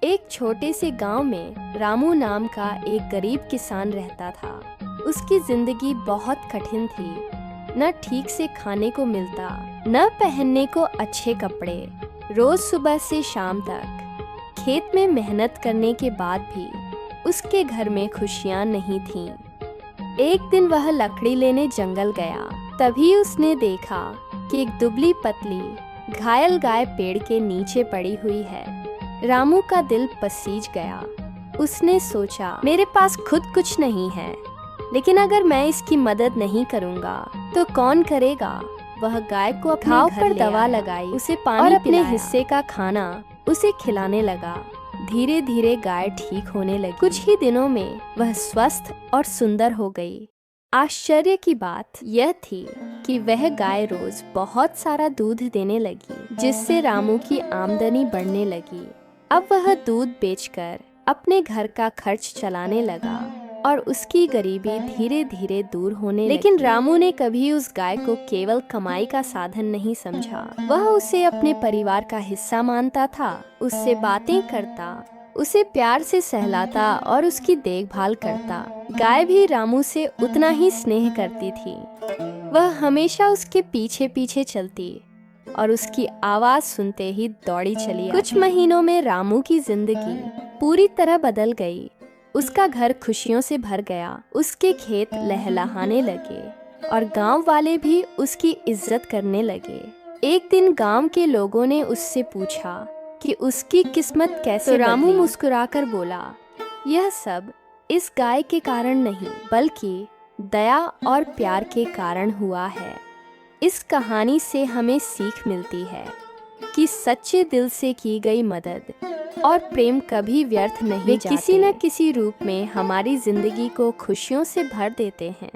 एक छोटे से गांव में रामू नाम का एक गरीब किसान रहता था। उसकी जिंदगी बहुत कठिन थी। न ठीक से खाने को मिलता, न पहनने को अच्छे कपड़े। रोज सुबह से शाम तक खेत में मेहनत करने के बाद भी उसके घर में खुशियां नहीं थीं। एक दिन वह लकड़ी लेने जंगल गया। तभी उसने देखा कि एक दुबली पतली घायल गाय पेड़ के नीचे पड़ी हुई है। रामू का दिल पसीज गया। उसने सोचा, मेरे पास खुद कुछ नहीं है, लेकिन अगर मैं इसकी मदद नहीं करूंगा तो कौन करेगा। वह गाय को अपने घाव पर दवा लगाई, उसे पानी और अपने हिस्से का खाना उसे खिलाने लगा। धीरे धीरे गाय ठीक होने लगी। कुछ ही दिनों में वह स्वस्थ और सुंदर हो गई। आश्चर्य की बात यह थी कि वह गाय रोज बहुत सारा दूध देने लगी, जिससे रामू की आमदनी बढ़ने लगी। अब वह दूध बेचकर अपने घर का खर्च चलाने लगा और उसकी गरीबी धीरे धीरे दूर होने लगी। लेकिन रामू ने कभी उस गाय को केवल कमाई का साधन नहीं समझा। वह उसे अपने परिवार का हिस्सा मानता था। उससे बातें करता, उसे प्यार से सहलाता और उसकी देखभाल करता। गाय भी रामू से उतना ही स्नेह करती थी। वह हमेशा उसके पीछे पीछे चलती और उसकी आवाज सुनते ही दौड़ी चली आती। कुछ महीनों में रामू की जिंदगी पूरी तरह बदल गई। उसका घर खुशियों से भर गया। उसके खेत लहलहाने लगे और गांव वाले भी उसकी इज्जत करने लगे। एक दिन गांव के लोगों ने उससे पूछा कि उसकी किस्मत कैसे बदली। रामू मुस्कुराकर बोला, यह सब इस गाय के कारण नहीं, बल्कि दया और प्यार के कारण हुआ है। इस कहानी से हमें सीख मिलती है कि सच्चे दिल से की गई मदद और प्रेम कभी व्यर्थ नहीं जाते। वे किसी न किसी रूप में हमारी जिंदगी को खुशियों से भर देते हैं।